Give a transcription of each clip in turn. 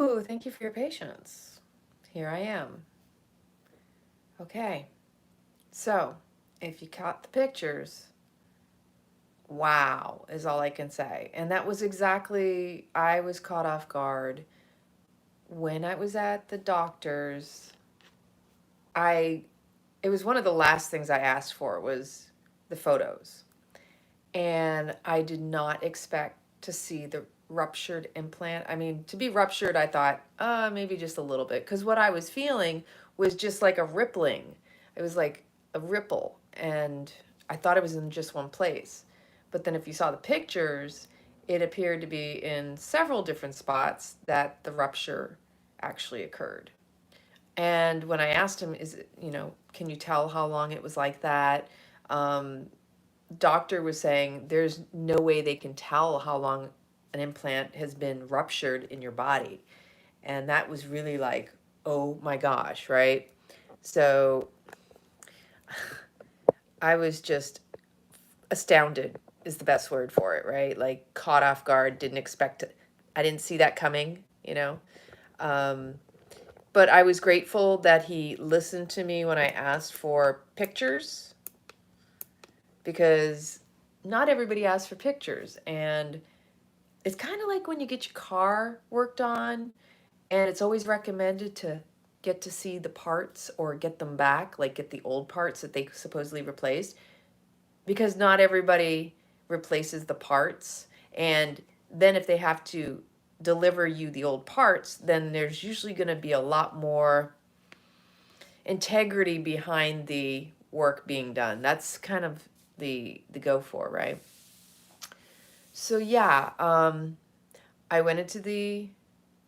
Hello, thank you for your patience. Here I am. Okay, so if you caught the pictures, wow is all I can say. And that was exactly, I was caught off guard when I was at the doctor's. It was one of the last things I asked for was the photos. And I did not expect to see the ruptured implant. I mean, to be ruptured, I thought, maybe just a little bit. Because what I was feeling was just like a rippling. It was like a ripple. And I thought it was in just one place. But then if you saw the pictures, it appeared to be in several different spots that the rupture actually occurred. And when I asked him, is it, can you tell how long it was like that? Um, Doctor was saying there's no way they can tell how long an implant has been ruptured in your body. And that was really like, oh my gosh, right? So I was just astounded is the best word for it, right? Like caught off guard, didn't expect it. I didn't see that coming. Um, but I was grateful that he listened to me when I asked for pictures, because not everybody asks for pictures. And it's kind of like when you get your car worked on, and it's always recommended to get to see the parts or get them back, like get the old parts that they supposedly replaced, because not everybody replaces the parts. And then if they have to deliver you the old parts, then there's usually going to be a lot more integrity behind the work being done. That's kind of the go for, right? So yeah, I went into the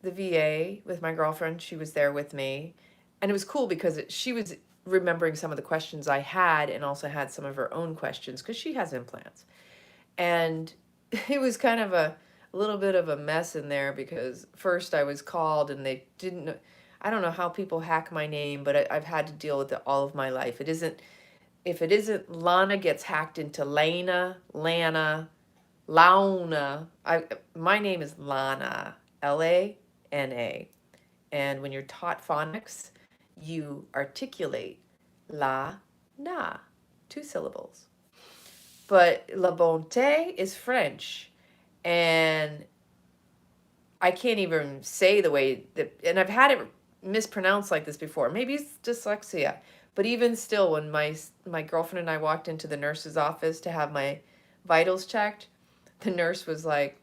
VA with my girlfriend. She was there with me, and it was cool because she was remembering some of the questions I had, and also had some of her own questions because she has implants. And it was kind of a little bit of a mess in there, because first I was called and they didn't know. I don't know how people hack my name, but I've had to deal with it all of my life. It isn't, if it isn't Lana gets hacked into Lana, Lana, Launa. My name is Lana, Lana. And when you're taught phonics, you articulate la, na, 2 syllables. But la bonté is French, and I can't even say the way that, and I've had it mispronounced like this before. Maybe it's dyslexia, but even still, when my girlfriend and I walked into the nurse's office to have my vitals checked, the nurse was like,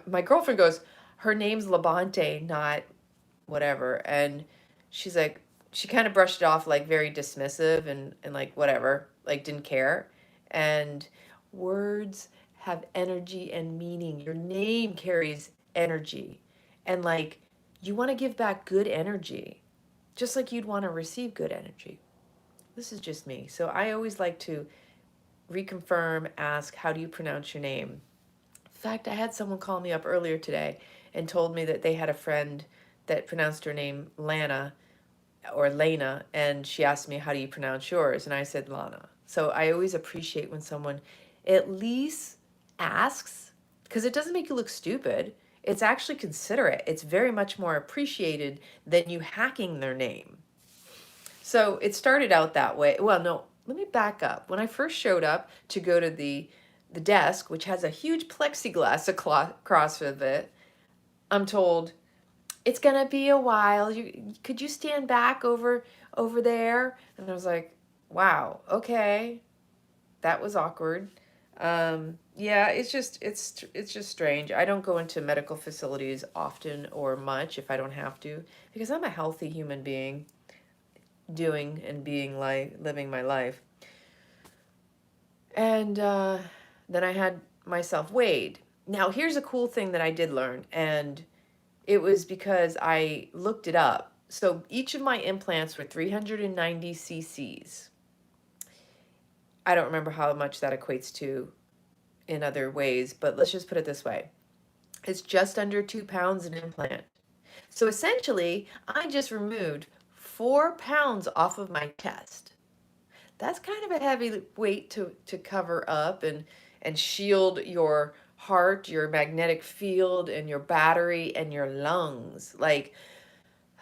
my girlfriend goes, her name's Labonte, not whatever. And she's like, she kind of brushed it off like very dismissive and like whatever, like didn't care. And words have energy and meaning. Your name carries energy. And like, you want to give back good energy, just like you'd want to receive good energy. This is just me. So I always like to reconfirm, ask, how do you pronounce your name? In fact, I had someone call me up earlier today and told me that they had a friend that pronounced her name Lana or Lena, and she asked me, how do you pronounce yours? And I said Lana. So I always appreciate when someone at least asks, because it doesn't make you look stupid. It's actually considerate. It's very much more appreciated than you hacking their name. So it started out that way. Well, no, let me back up. When I first showed up to go to the desk, which has a huge plexiglass across of it, I'm told, it's gonna be a while. Could you stand back over there? And I was like, wow, okay, that was awkward. Yeah, it's just strange. I don't go into medical facilities often or much if I don't have to, because I'm a healthy human being, doing and being living my life. And then I had myself weighed. Now here's a cool thing that I did learn, and it was because I looked it up. So each of my implants were 390 cc's. I don't remember how much that equates to in other ways, but let's just put it this way. It's just under 2 pounds an implant. So essentially, I just removed 4 pounds off of my chest. That's kind of a heavy weight to cover up and shield your heart, your magnetic field, and your battery, and your lungs. Like,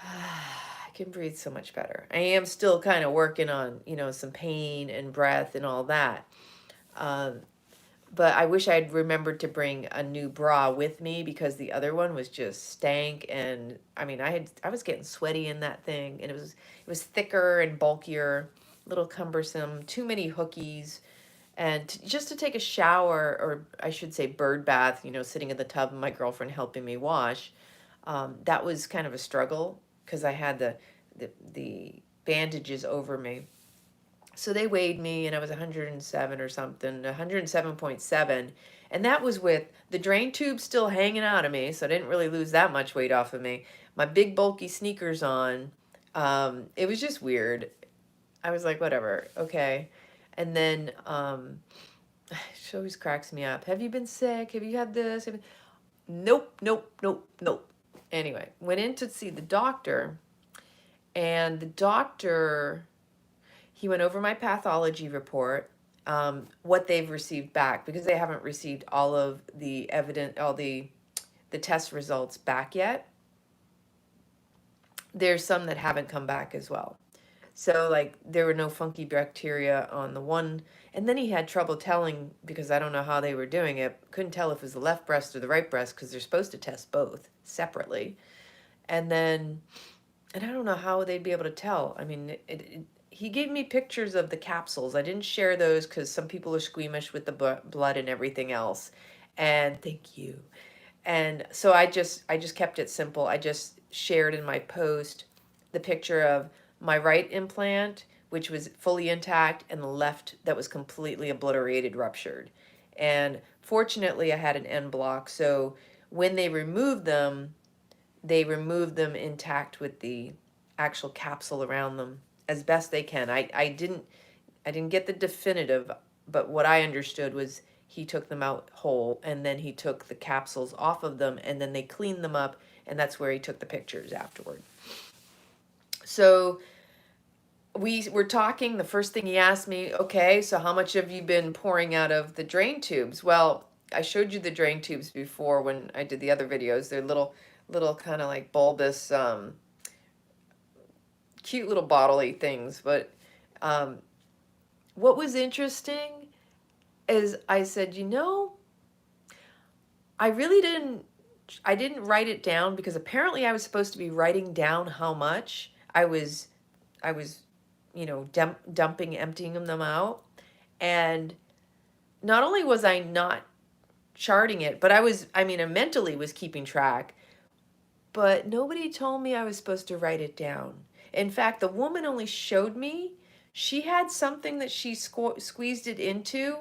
I can breathe so much better. I am still kind of working on, some pain and breath and all that. Um, but I wish I'd remembered to bring a new bra with me, because the other one was just stank. And I mean, I was getting sweaty in that thing, and it was thicker and bulkier, a little cumbersome, too many hookies. And just to take a shower, or I should say bird bath, sitting in the tub and my girlfriend helping me wash, that was kind of a struggle, because I had the bandages over me. So they weighed me, and I was 107 or something, 107.7. And that was with the drain tube still hanging out of me, so I didn't really lose that much weight off of me. My big bulky sneakers on. It was just weird. I was like, whatever, okay. And then she always cracks me up. Have you been sick? Have you had this? Nope, nope, nope, nope. Anyway, went in to see the doctor, and the doctor, he went over my pathology report, what they've received back, because they haven't received all of the all the test results back yet. There's some that haven't come back as well. So, like, there were no funky bacteria on the one. And then he had trouble telling, because I don't know how they were doing it. Couldn't tell if it was the left breast or the right breast, because they're supposed to test both separately. And then, and I don't know how they'd be able to tell. I mean, he gave me pictures of the capsules. I didn't share those because some people are squeamish with the blood and everything else. And thank you. And so I just kept it simple. I just shared in my post the picture of my right implant, which was fully intact, and the left that was completely obliterated, ruptured. And fortunately, I had an end block. So when they removed them intact with the actual capsule around them as best they can. I didn't get the definitive, but what I understood was he took them out whole, and then he took the capsules off of them, and then they cleaned them up, and that's where he took the pictures afterward. So we were talking. The first thing he asked me, okay, so how much have you been pouring out of the drain tubes? Well, I showed you the drain tubes before when I did the other videos. They're little kind of like bulbous, cute little bottle-y things. But what was interesting is I said, I really didn't write it down, because apparently I was supposed to be writing down how much I was dumping, emptying them out. And not only was I not charting it, but I mentally was keeping track, but nobody told me I was supposed to write it down. In fact, the woman only showed me, she had something that she squeezed it into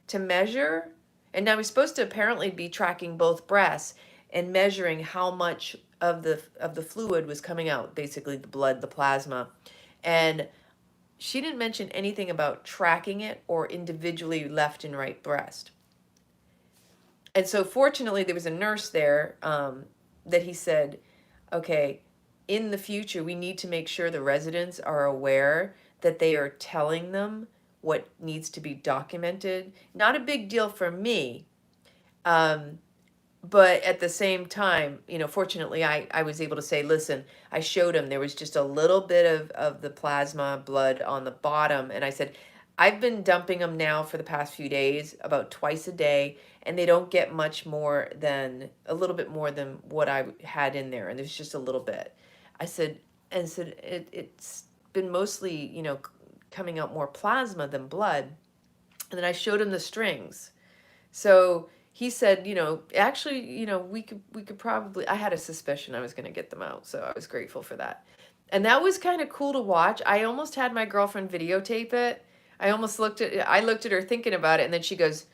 to measure. And I was supposed to apparently be tracking both breasts and measuring how much of the fluid was coming out, basically the blood, the plasma. And she didn't mention anything about tracking it or individually left and right breast. And so fortunately, there was a nurse there that he said, okay, in the future, we need to make sure the residents are aware that they are telling them what needs to be documented. Not a big deal for me, but at the same time, fortunately, I was able to say, listen, I showed him there was just a little bit of the plasma blood on the bottom. And I said, I've been dumping them now for the past few days, about twice a day, and they don't get much more than, a little bit more than what I had in there. And there's just a little bit. I said, it's been mostly, coming out more plasma than blood. And then I showed him the strings. So he said, actually, we could probably, I had a suspicion I was going to get them out. So I was grateful for that. And that was kind of cool to watch. I almost had my girlfriend videotape it. I looked at her thinking about it. And then she goes,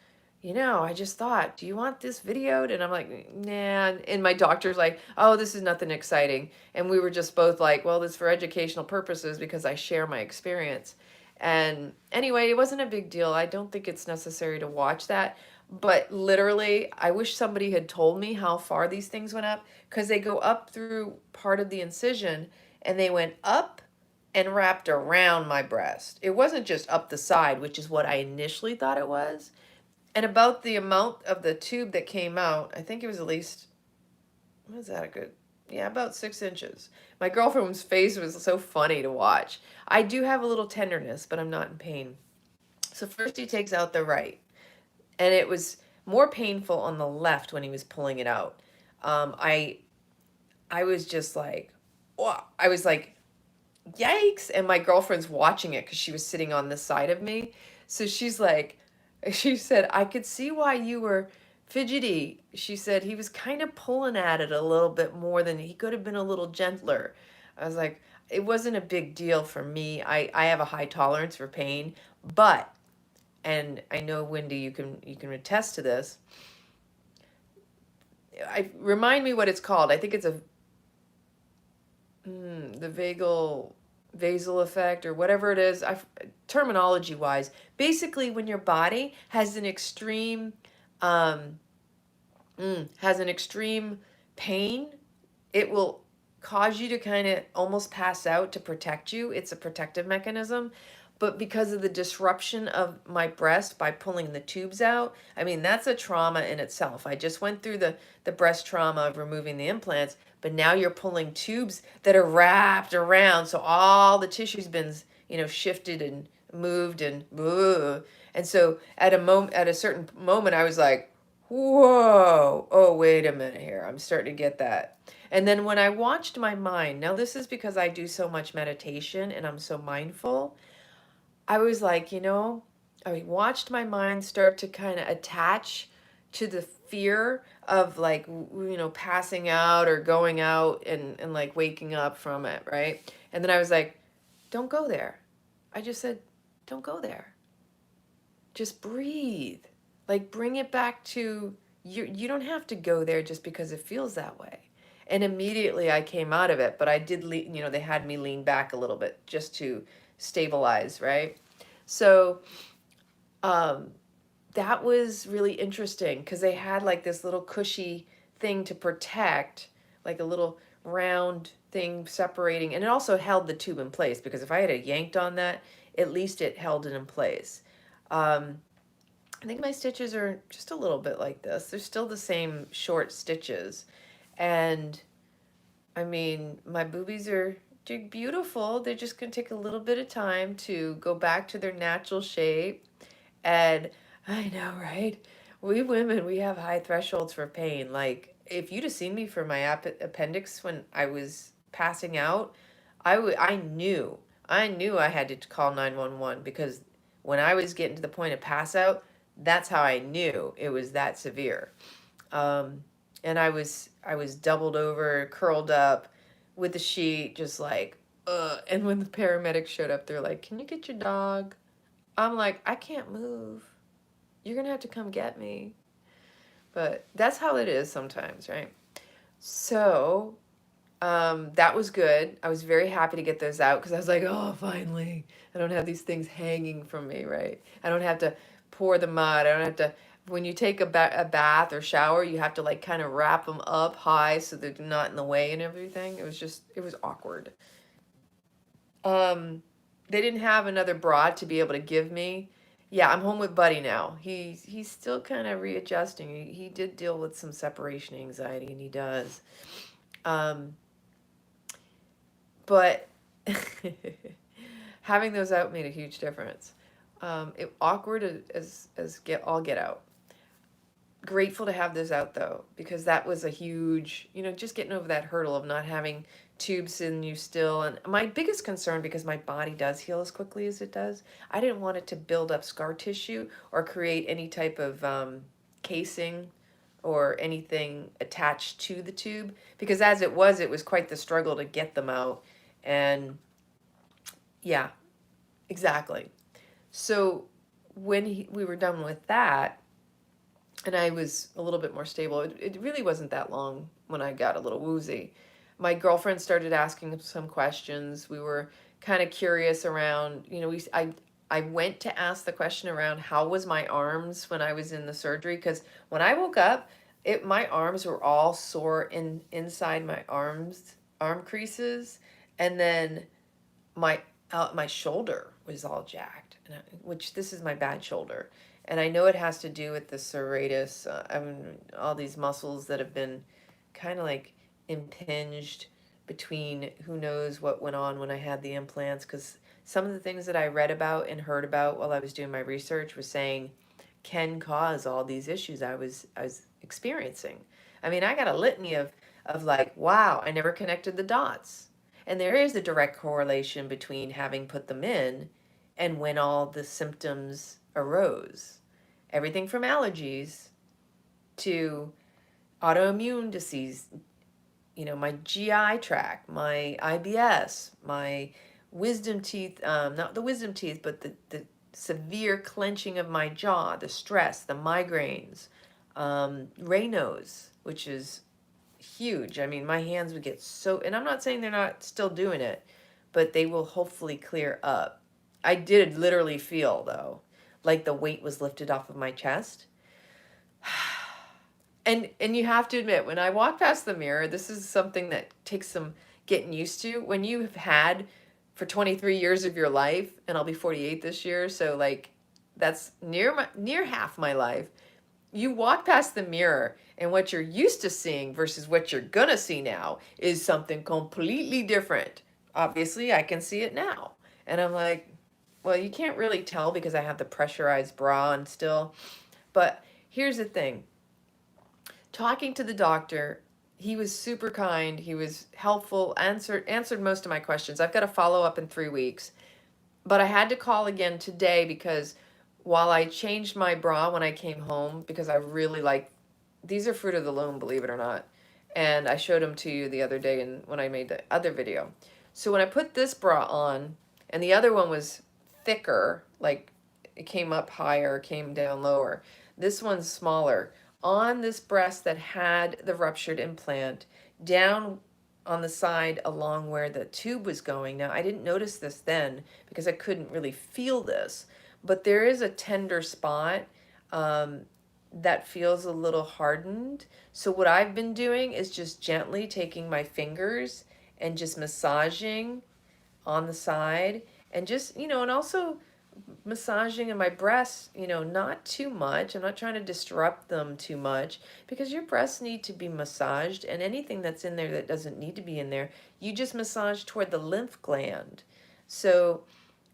I just thought, do you want this videoed? And I'm like, nah. And my doctor's like, oh, this is nothing exciting. And we were just both like, well, this is for educational purposes, because I share my experience. And anyway, it wasn't a big deal. I don't think it's necessary to watch that. But literally, I wish somebody had told me how far these things went up, because they go up through part of the incision, and they went up and wrapped around my breast. It wasn't just up the side, which is what I initially thought it was. And about the amount of the tube that came out, I think it was at least, what was that, a good, yeah, about 6 inches. My girlfriend's face was so funny to watch. I do have a little tenderness, but I'm not in pain. So first he takes out the right, and it was more painful on the left when he was pulling it out. Um, I I was just like, wow. I was like, yikes. And my girlfriend's watching it because she was sitting on this side of me. So she's like, she said, I could see why you were fidgety. She said he was kind of pulling at it a little bit more than he could have been, a little gentler. I was like, it wasn't a big deal for me. I have a high tolerance for pain, but, and I know Wendy, you can attest to this. Remind me what it's called. I think it's the vagal basal effect or whatever it is. Terminology wise, basically when your body has an extreme um, pain, it will cause you to kind of almost pass out to protect you. It's a protective mechanism. But because of the disruption of my breast by pulling the tubes out, I mean, that's a trauma in itself. I just went through the breast trauma of removing the implants, but now you're pulling tubes that are wrapped around. So all the tissue's been, shifted and moved and ugh. And so at a certain moment, I was like, whoa, oh, wait a minute here. I'm starting to get that. And then when I watched my mind, now this is because I do so much meditation and I'm so mindful. I was like, I watched my mind start to kind of attach to the fear of like, passing out or going out and like waking up from it, right? And then I was like, don't go there. I just said, don't go there. Just breathe. Like bring it back to you don't have to go there just because it feels that way. And immediately I came out of it, but I did, they had me lean back a little bit just to stabilize, right? So um, that was really interesting because they had like this little cushy thing to protect, like a little round thing separating, and it also held the tube in place because if I had yanked on that, at least it held it in place. Um, I think my stitches are just a little bit like this. They're still the same short stitches. And I mean, my boobies are beautiful. They're just going to take a little bit of time to go back to their natural shape. And I know, right? We women, we have high thresholds for pain. Like, if you'd have seen me for my appendix when I was passing out, I knew. I knew I had to call 911 because when I was getting to the point of pass out, that's how I knew it was that severe. And I was doubled over, curled up with the sheet, just like, ugh. And when the paramedics showed up, they're like, "Can you get your dog?" I'm like, "I can't move. You're gonna have to come get me." But that's how it is sometimes, right? So that was good. I was very happy to get those out because I was like, "Oh, finally, I don't have these things hanging from me, right? I don't have to pour the mud. I don't have to." When you take a bath or shower, you have to like kind of wrap them up high so they're not in the way and everything. It was awkward. Um, they didn't have another broad to be able to give me. Yeah, I'm home with Buddy now. He's still kind of readjusting. He did deal with some separation anxiety, and he does. Um, but having those out made a huge difference. Awkward as get all get out. Grateful to have those out though, because that was a huge, just getting over that hurdle of not having tubes in you still. And my biggest concern, because my body does heal as quickly as it does, I didn't want it to build up scar tissue or create any type of casing or anything attached to the tube, because as it was quite the struggle to get them out. And yeah, exactly. So when we were done with that, and I was a little bit more stable. It really wasn't that long when I got a little woozy. My girlfriend started asking some questions. We were kind of curious around, I went to ask the question around how was my arms when I was in the surgery, because when I woke up, my arms were all sore inside my arm creases, and then my shoulder was all jacked, which this is my bad shoulder. And I know it has to do with the serratus, all these muscles that have been kind of like impinged between who knows what went on when I had the implants. Because some of the things that I read about and heard about while I was doing my research was saying can cause all these issues I was experiencing. I mean, I got a litany of like, wow, I never connected the dots. And there is a direct correlation between having put them in and when all the symptoms arose. Everything from allergies to autoimmune disease, my GI tract, my IBS, my wisdom teeth, not the wisdom teeth, but the severe clenching of my jaw, the stress, the migraines, Raynaud's, which is huge. I mean, my hands would get so, and I'm not saying they're not still doing it, but they will hopefully clear up. I did literally feel, though, like the weight was lifted off of my chest. And you have to admit, when I walk past the mirror, this is something that takes some getting used to. When you've had for 23 years of your life, and I'll be 48 this year, so like that's near half my life. You walk past the mirror, and what you're used to seeing versus what you're gonna see now is something completely different. Obviously, I can see it now, and I'm like, well, you can't really tell because I have the pressurized bra on still. But here's the thing. Talking to the doctor, he was super kind. He was helpful, answered most of my questions. I've got to follow up in 3 weeks. But I had to call again today because while I changed my bra when I came home, because I really like, these are Fruit of the Loom, believe it or not. And I showed them to you the other day when I made the other video. So when I put this bra on, and the other one was thicker, like it came up higher, came down lower. This one's smaller. On this breast that had the ruptured implant, down on the side along where the tube was going. Now, I didn't notice this then because I couldn't really feel this, but there is a tender spot that feels a little hardened. So what I've been doing is just gently taking my fingers and just massaging on the side and just, and also massaging in my breasts, not too much. I'm not trying to disrupt them too much because your breasts need to be massaged, and anything that's in there that doesn't need to be in there, you just massage toward the lymph gland. So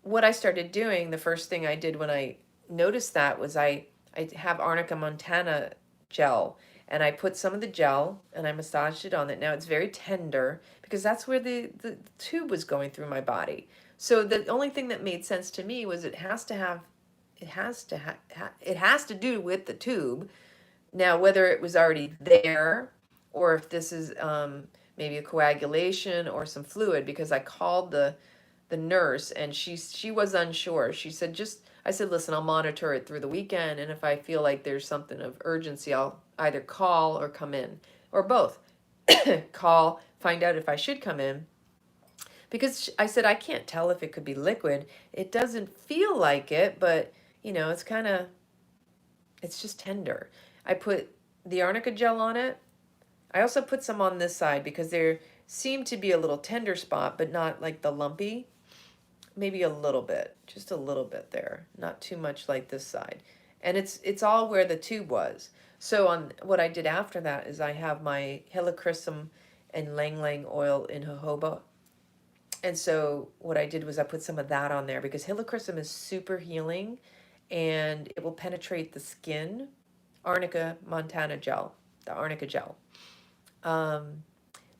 what I started doing, the first thing I did when I noticed that was I have Arnica montana gel, and I put some of the gel and I massaged it on it. Now it's very tender because that's where the tube was going through my body. So the only thing that made sense to me was it has to do with the tube. Now, whether it was already there or if this is maybe a coagulation or some fluid, because I called the nurse and she was unsure. She said, I said, listen, I'll monitor it through the weekend, and if I feel like there's something of urgency, I'll either call or come in, or both. Call, find out if I should come in. Because I said, I can't tell if it could be liquid. It doesn't feel like it, but, it's just tender. I put the arnica gel on it. I also put some on this side because there seemed to be a little tender spot, but not like the lumpy. Maybe a little bit, just a little bit there. Not too much like this side. And it's all where the tube was. So on what I did after that is I have my helichrysum and ylang-ylang oil in jojoba. And so what I did was I put some of that on there because helichrysum is super healing and it will penetrate the skin. Arnica montana gel, the arnica gel.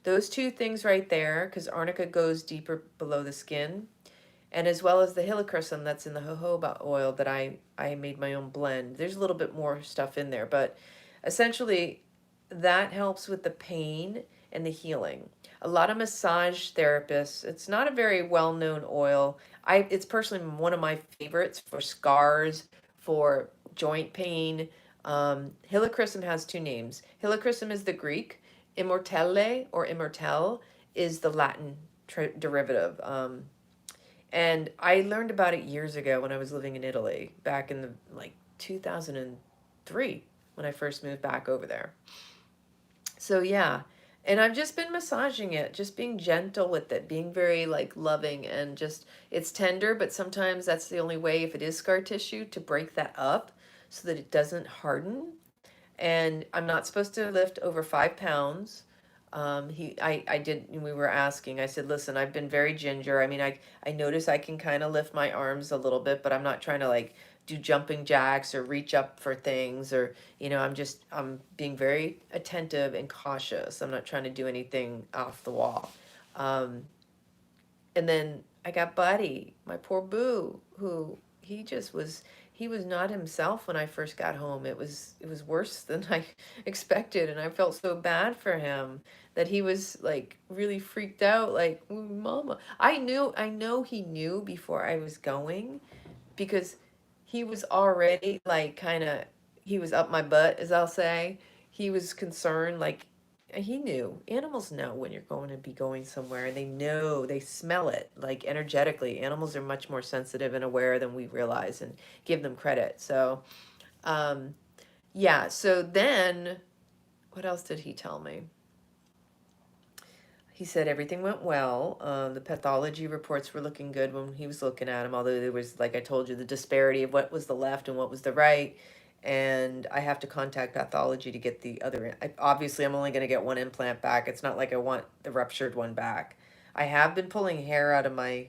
Those two things right there, because arnica goes deeper below the skin, and as well as the helichrysum that's in the jojoba oil that I made my own blend. There's a little bit more stuff in there, but essentially that helps with the pain and the healing. A lot of massage therapists, it's not a very well-known oil. It's personally one of my favorites for scars, for joint pain. Helichrysum has two names. Helichrysum is the Greek. Immortelle or immortelle is the Latin derivative. And I learned about it years ago when I was living in Italy, back in the 2003 when I first moved back over there. So yeah, and I've just been massaging it, just being gentle with it, being very loving, and just, it's tender, but sometimes that's the only way, if it is scar tissue, to break that up. so that it doesn't harden. And I'm not supposed to lift over 5 pounds. I did, we were asking, I said, listen, I've been very ginger. I mean, I notice I can kind of lift my arms a little bit, but I'm not trying to like do jumping jacks or reach up for things or, I'm being very attentive and cautious. I'm not trying to do anything off the wall. Um, and then I got Buddy, my poor Boo, who he was not himself when I first got home. It was worse than I expected, and I felt so bad for him that he was like really freaked out, like, "Ooh, Mama." I know he knew before I was going, because he was already like he was up my butt, as I'll say. He was concerned, like he knew. Animals know when you're going to be going somewhere, and they smell it like energetically. Animals are much more sensitive and aware than we realize and give them credit. So, um, yeah, so then what else did he tell me? He said everything went well. The pathology reports were looking good when he was looking at them, although there was, like I told you, the disparity of what was the left and what was the right. And I have to contact pathology to get the other. Obviously, I'm only going to get one implant back. It's not like I want the ruptured one back. I have been pulling hair out of my,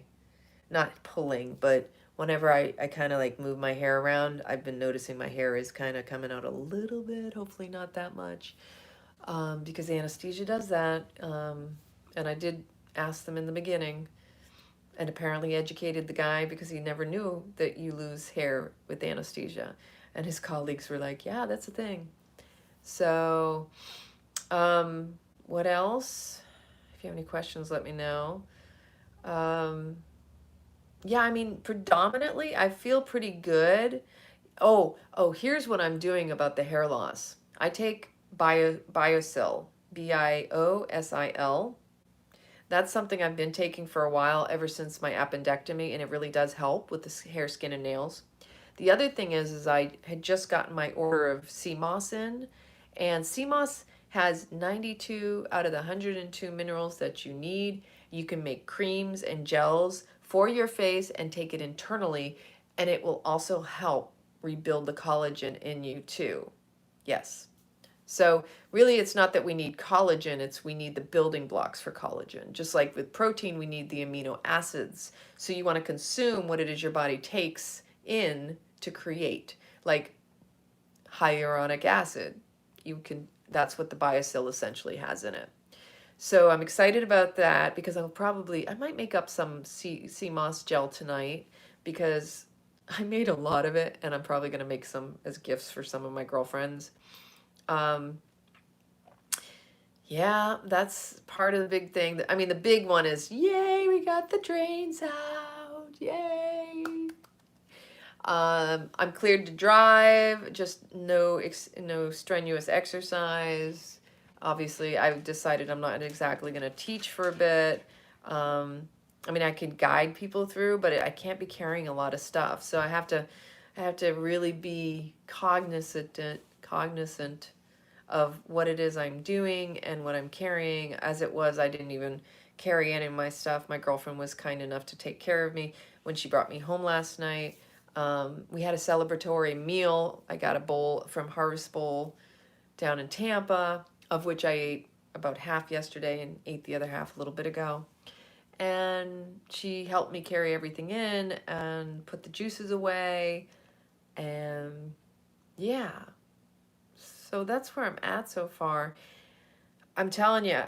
not pulling, but whenever I kind of like move my hair around, I've been noticing my hair is kind of coming out a little bit, hopefully not that much, because anesthesia does that. And I did ask them in the beginning, and apparently educated the guy, because he never knew that you lose hair with anesthesia. And his colleagues were like, yeah, that's a thing. So, what else? If you have any questions, let me know. Yeah, I mean, predominantly, I feel pretty good. Here's what I'm doing about the hair loss. I take Biosil, Biosil. That's something I've been taking for a while, ever since my appendectomy, and it really does help with the hair, skin, and nails. The other thing is I had just gotten my order of sea moss in, and sea moss has 92 out of the 102 minerals that you need. You can make creams and gels for your face and take it internally, and it will also help rebuild the collagen in you too. Yes. So really, it's not that we need collagen, it's we need the building blocks for collagen. Just like with protein, we need the amino acids. So you want to consume what it is your body takes in to create, like hyaluronic acid. That's what the Biosil essentially has in it. So I'm excited about that, because I might make up some sea moss gel tonight, because I made a lot of it, and I'm probably going to make some as gifts for some of my girlfriends. Yeah, that's part of the big thing. I mean, the big one is, yay, we got the drains out. Yay. I'm cleared to drive, just no strenuous exercise. Obviously, I've decided I'm not exactly going to teach for a bit. I mean, I could guide people through, but I can't be carrying a lot of stuff. So I have to really be cognizant of what it is I'm doing and what I'm carrying. As it was, I didn't even carry any of my stuff. My girlfriend was kind enough to take care of me when she brought me home last night. We had a celebratory meal. I got a bowl from Harvest Bowl down in Tampa, of which I ate about half yesterday and ate the other half a little bit ago. And she helped me carry everything in and put the juices away. And yeah, so that's where I'm at so far. I'm telling you,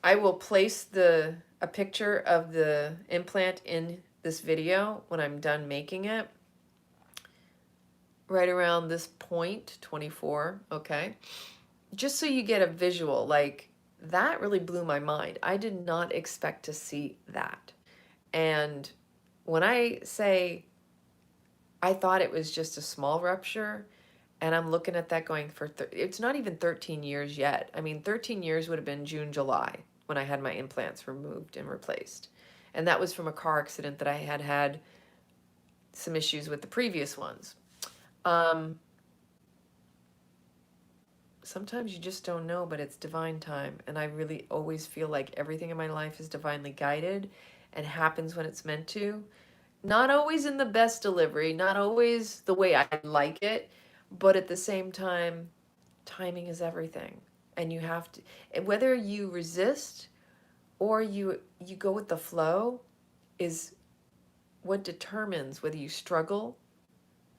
I will place a picture of the implant in this video when I'm done making it. Right around this point, 24, okay? Just so you get a visual, like, that really blew my mind. I did not expect to see that. And when I say I thought it was just a small rupture, and I'm looking at that going it's not even 13 years yet. I mean, 13 years would have been June, July, when I had my implants removed and replaced. And that was from a car accident that I had some issues with the previous ones. Sometimes you just don't know, but it's divine time. And I really always feel like everything in my life is divinely guided and happens when it's meant to. Not always in the best delivery, not always the way I like it, But at the same time, timing is everything. And you have to, whether you resist or you go with the flow is what determines whether you struggle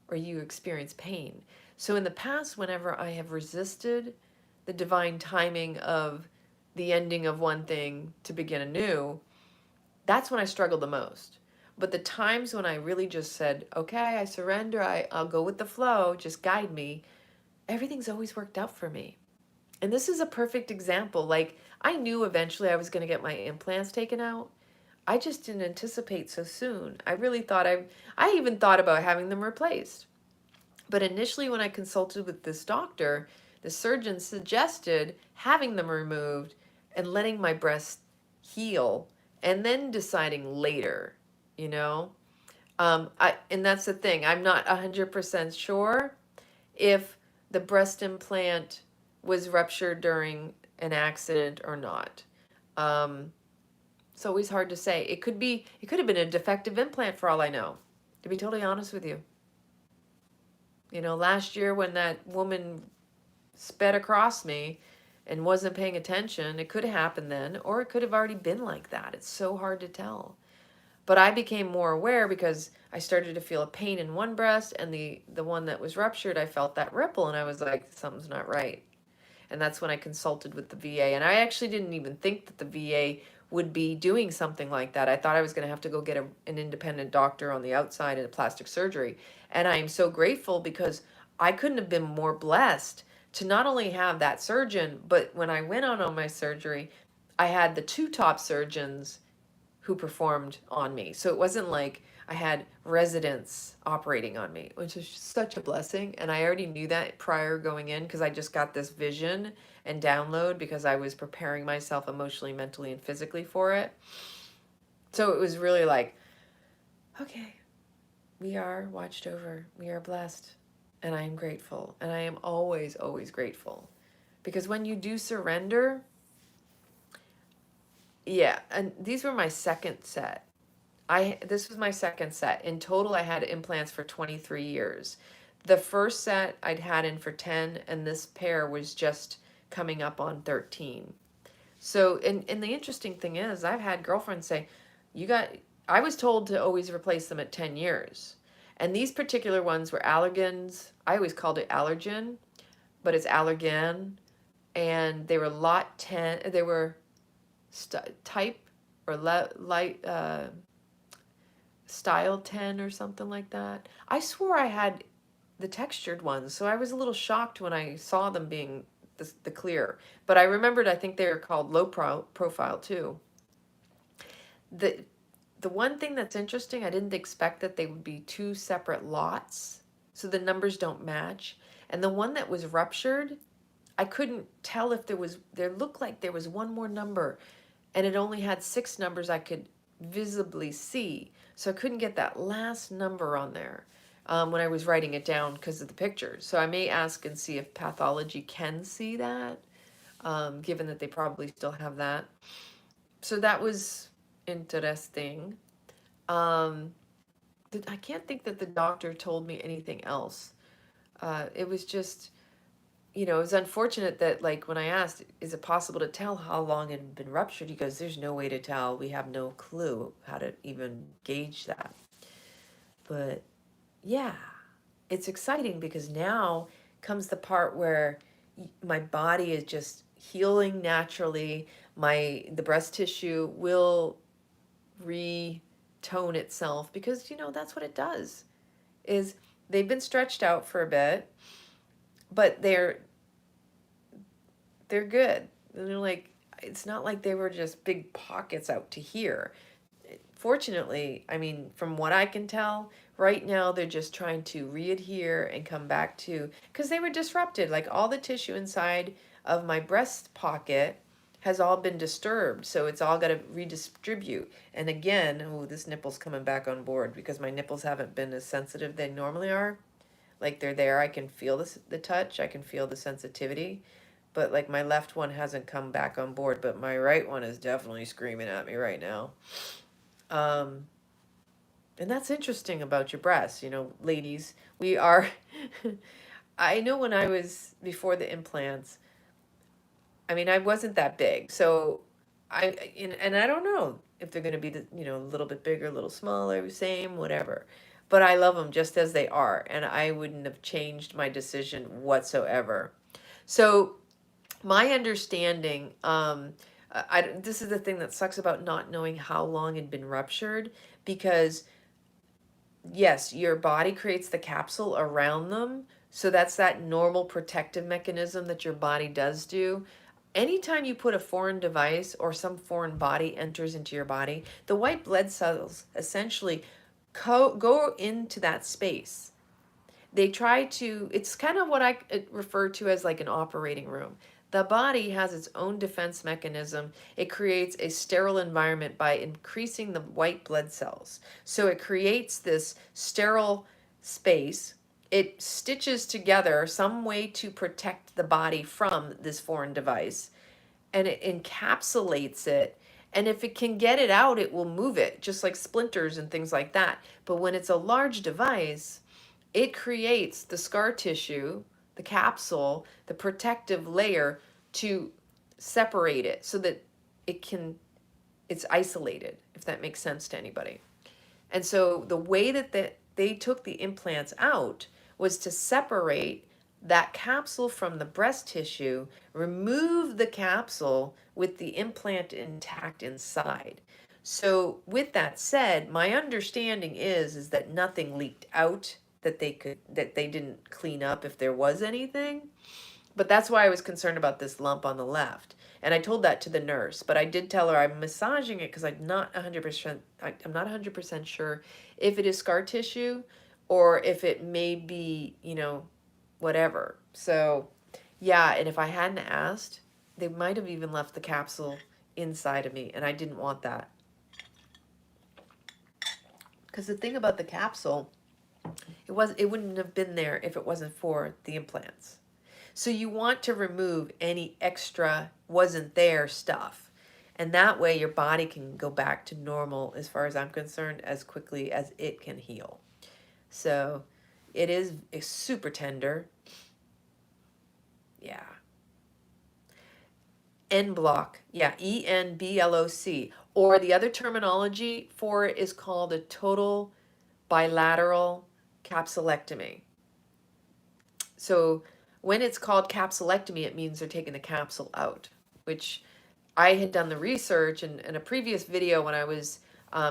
or you experience pain. So in the past, whenever I have resisted the divine timing of the ending of one thing to begin anew, that's when I struggled the most. But the times when I really just said, okay, I surrender, I'll go with the flow, just guide me, everything's always worked out for me. And this is a perfect example. Like, I knew eventually I was going to get my implants taken out. I just didn't anticipate so soon. I really thought I even thought about having them replaced. But initially, when I consulted with this doctor, the surgeon suggested having them removed and letting my breast heal and then deciding later, you know? And that's the thing. I'm not 100% sure if the breast implant was ruptured during an accident or not. It's always hard to say. It could have been a defective implant for all I know, to be totally honest with you. You know, last year when that woman sped across me and wasn't paying attention, it could have happened then, or it could have already been like that. It's so hard to tell. But I became more aware because I started to feel a pain in one breast, and the one that was ruptured, I felt that ripple, and I was like, something's not right. And that's when I consulted with the VA. And I actually didn't even think that the VA would be doing something like that. I thought I was going to have to go get an independent doctor on the outside in a plastic surgery. And I am so grateful because I couldn't have been more blessed to not only have that surgeon, but when I went on my surgery, I had the two top surgeons who performed on me. So it wasn't like I had residents operating on me, which is such a blessing. And I already knew that prior going in because I just got this vision and download because I was preparing myself emotionally, mentally, and physically for it. So it was really like, okay, we are watched over, we are blessed, and I am grateful. And I am always, always grateful. Because when you do surrender, yeah, and these were my second set. This was my second set. In total, I had implants for 23 years. The first set I'd had in for 10, and this pair was just coming up on 13. So, and the interesting thing is, I've had girlfriends say, I was told to always replace them at 10 years. And these particular ones were allergens. I always called it allergen, but it's allergen. And they were lot 10, they were type or light, style 10 or something like that. I swore I had the textured ones, so I was a little shocked when I saw them being the clear. But I remembered, I think they were called low profile too. The one thing that's interesting, I didn't expect that they would be two separate lots, so the numbers don't match. And the one that was ruptured, I couldn't tell if there looked like there was one more number, and it only had 6 numbers I could visibly see. So I couldn't get that last number on there when I was writing it down because of the pictures. So I may ask and see if pathology can see that, given that they probably still have that. So that was interesting. I can't think that the doctor told me anything else. It was just, it was unfortunate that, like, when I asked, is it possible to tell how long it had been ruptured? He goes, there's no way to tell. We have no clue how to even gauge that. But yeah, it's exciting because now comes the part where my body is just healing naturally. The breast tissue will retone itself because, that's what it does. Is they've been stretched out for a bit, but they're good. And like, it's not like they were just big pockets out to here. Fortunately, I mean, from what I can tell, right now they're just trying to re-adhere and come back to, because they were disrupted. Like, all the tissue inside of my breast pocket has all been disturbed, so it's all got to redistribute. And again, oh, this nipple's coming back on board because my nipples haven't been as sensitive they normally are. Like, they're there, I can feel the touch, I can feel the sensitivity. But like, my left one hasn't come back on board, but my right one is definitely screaming at me right now. And that's interesting about your breasts, ladies. We are, I know when I was before the implants, I mean, I wasn't that big. So and I don't know if they're going to be, a little bit bigger, a little smaller, same, whatever. But I love them just as they are. And I wouldn't have changed my decision whatsoever. So my understanding, this is the thing that sucks about not knowing how long it had been ruptured, because yes, your body creates the capsule around them. So that's that normal protective mechanism that your body does do. Anytime you put a foreign device or some foreign body enters into your body, the white blood cells essentially go into that space. They try to, it's kind of what I refer to as like an operating room. The body has its own defense mechanism. It creates a sterile environment by increasing the white blood cells. So it creates this sterile space. It stitches together some way to protect the body from this foreign device, and it encapsulates it. And if it can get it out, it will move it, just like splinters and things like that. But when it's a large device, it creates the scar tissue, the capsule, the protective layer to separate it so that it's isolated, if that makes sense to anybody. And so the way that they took the implants out was to separate that capsule from the breast tissue, remove the capsule with the implant intact inside. So with that said, my understanding is that nothing leaked out that they didn't clean up if there was anything. But that's why I was concerned about this lump on the left. And I told that to the nurse, but I did tell her I'm massaging it because I'm not 100%, I'm not 100% sure if it is scar tissue or if it may be, whatever. So yeah, and if I hadn't asked, they might have even left the capsule inside of me, and I didn't want that. Because the thing about the capsule, it wouldn't have been there if it wasn't for the implants. So you want to remove any extra wasn't there stuff. And that way your body can go back to normal, as far as I'm concerned, as quickly as it can heal. So it's super tender. Yeah. En bloc. Yeah, ENBLOC. Or the other terminology for it is called a total bilateral capsulectomy. So when it's called capsulectomy, it means they're taking the capsule out, which I had done the research in a previous video when I was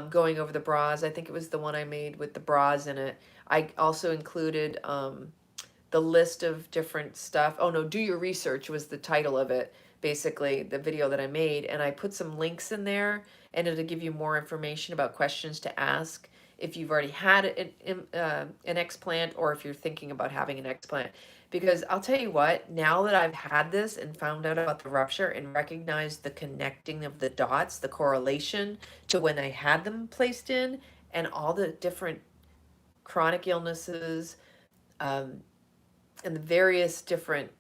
going over the bras. I think it was the one I made with the bras in it. I also included the list of different stuff. Oh no, Do Your Research was the title of it, basically, the video that I made. And I put some links in there, and it'll give you more information about questions to ask if you've already had an explant or if you're thinking about having an explant. Because I'll tell you what, now that I've had this and found out about the rupture and recognized the connecting of the dots, the correlation to when I had them placed in, and all the different chronic illnesses, and the various different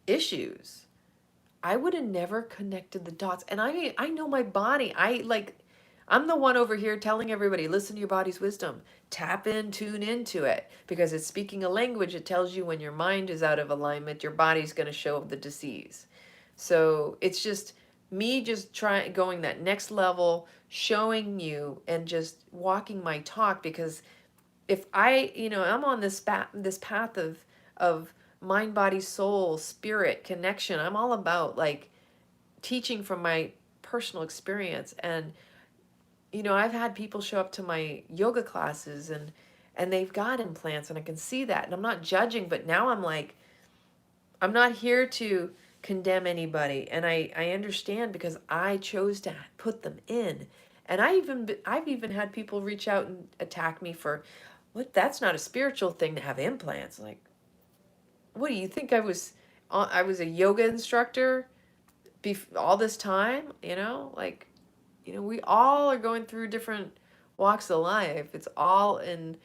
issues, I would have never connected the dots. And I mean, I know my body. I'm the one over here telling everybody, listen to your body's wisdom. Tap in, tune into it. Because it's speaking a language. It tells you when your mind is out of alignment, your body's going to show the disease. So it's just me just going that next level, showing you and just walking my talk. Because if I'm on this path of mind, body, soul, spirit connection. I'm all about teaching from my personal experience. And I've had people show up to my yoga classes and they've got implants, and I can see that, and I'm not judging, but now I'm not here to condemn anybody, and I understand because I chose to put them in. And I've even had people reach out and attack me for, what, that's not a spiritual thing to have implants. Like, what do you think I was a yoga instructor all this time? We all are going through different walks of life. It's all in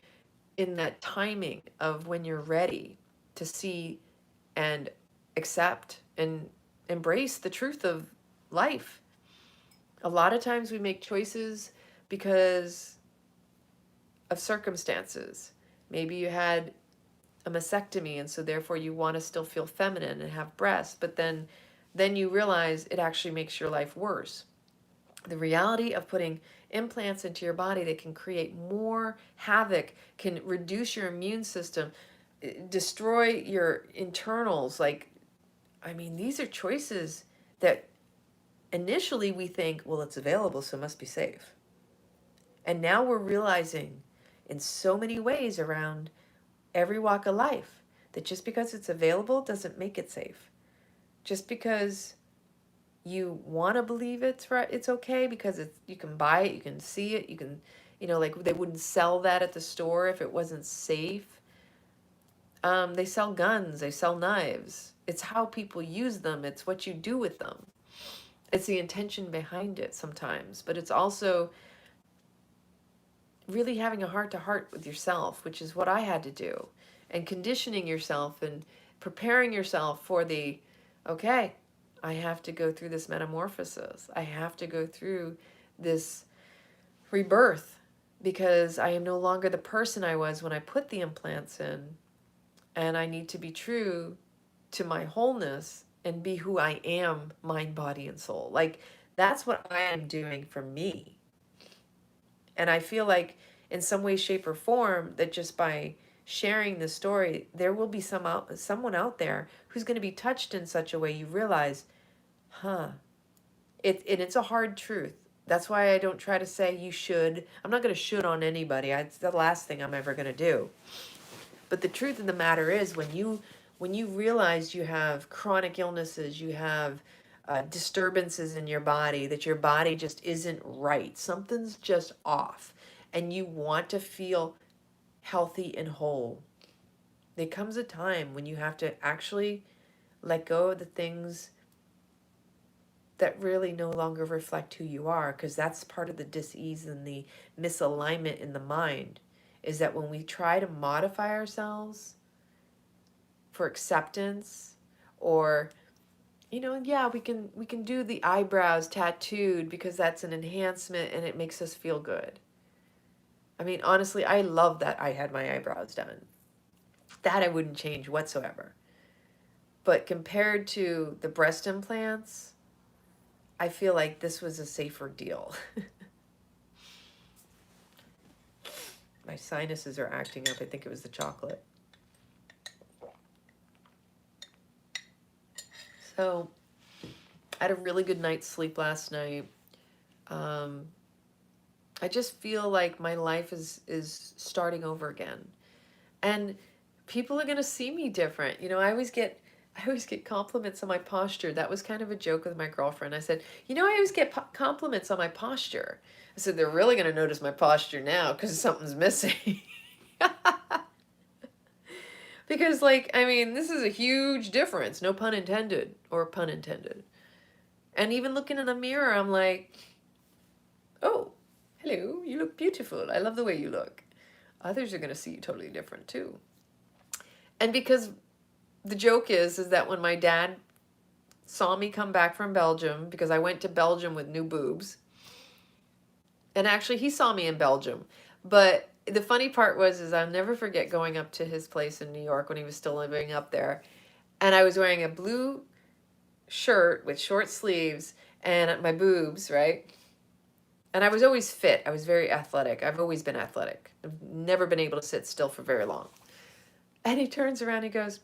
that timing of when you're ready to see and accept and embrace the truth of life. A lot of times we make choices because of circumstances. Maybe you had a mastectomy, and so therefore you want to still feel feminine and have breasts, but then you realize it actually makes your life worse. The reality of putting implants into your body that can create more havoc, can reduce your immune system, destroy your internals. Like, I mean, these are choices that initially we think, well, it's available, so it must be safe. And now we're realizing in so many ways around every walk of life that just because it's available doesn't make it safe. Just because you want to believe it's right, it's okay because you can buy it, you can see it, you can, like they wouldn't sell that at the store if it wasn't safe. They sell guns, they sell knives. It's how people use them. It's what you do with them. It's the intention behind it sometimes, but it's also really having a heart-to-heart with yourself, which is what I had to do, and conditioning yourself and preparing yourself for the, okay, I have to go through this metamorphosis. I have to go through this rebirth because I am no longer the person I was when I put the implants in, and I need to be true to my wholeness and be who I am, mind, body, and soul. Like, that's what I am doing for me. And I feel like in some way, shape, or form that just by sharing this story, there will be someone out there who's going to be touched in such a way you realize, it's a hard truth. That's why I don't try to say you should. I'm not going to should on anybody. It's the last thing I'm ever going to do. But the truth of the matter is when you realize you have chronic illnesses, you have disturbances in your body, that your body just isn't right, something's just off, and you want to feel healthy and whole, there comes a time when you have to actually let go of the things that really no longer reflect who you are, because that's part of the dis-ease and the misalignment in the mind, is that when we try to modify ourselves for acceptance, or yeah, we can do the eyebrows tattooed because that's an enhancement and it makes us feel good. I mean, honestly, I love that I had my eyebrows done. That I wouldn't change whatsoever. But compared to the breast implants, I feel like this was a safer deal. My sinuses are acting up. I think it was the chocolate. So I had a really good night's sleep last night. I just feel like my life is starting over again. And people are going to see me different. I always get compliments on my posture. That was kind of a joke with my girlfriend. I said, I always get compliments on my posture. I said, they're really going to notice my posture now because something's missing. Because, this is a huge difference. No pun intended, or pun intended. And even looking in the mirror, I'm like, oh, hello, you look beautiful. I love the way you look. Others are going to see you totally different, too. And because the joke is that when my dad saw me come back from Belgium, because I went to Belgium with new boobs, and actually he saw me in Belgium, but the funny part was I'll never forget going up to his place in New York when he was still living up there, and I was wearing a blue shirt with short sleeves and my boobs, right? And I was always fit. I was very athletic. I've always been athletic. I've never been able to sit still for very long. And he turns around and he goes,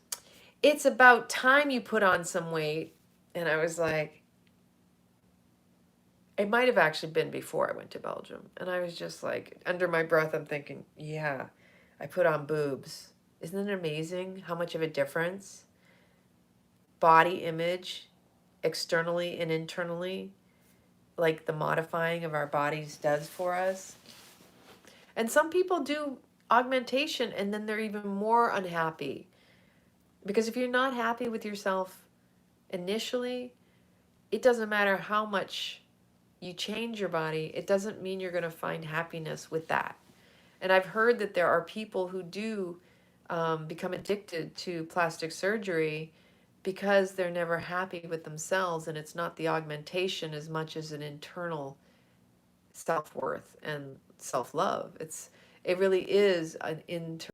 it's about time you put on some weight. And I was like, it might have actually been before I went to Belgium. And I was just like, under my breath, I'm thinking, yeah, I put on boobs. Isn't it amazing how much of a difference body image, externally and internally, like the modifying of our bodies does for us? And some people do augmentation and then they're even more unhappy. Because if you're not happy with yourself initially, it doesn't matter how much you change your body, it doesn't mean you're going to find happiness with that. And I've heard that there are people who do become addicted to plastic surgery because they're never happy with themselves, and it's not the augmentation as much as an internal self-worth and self-love. It really is an internal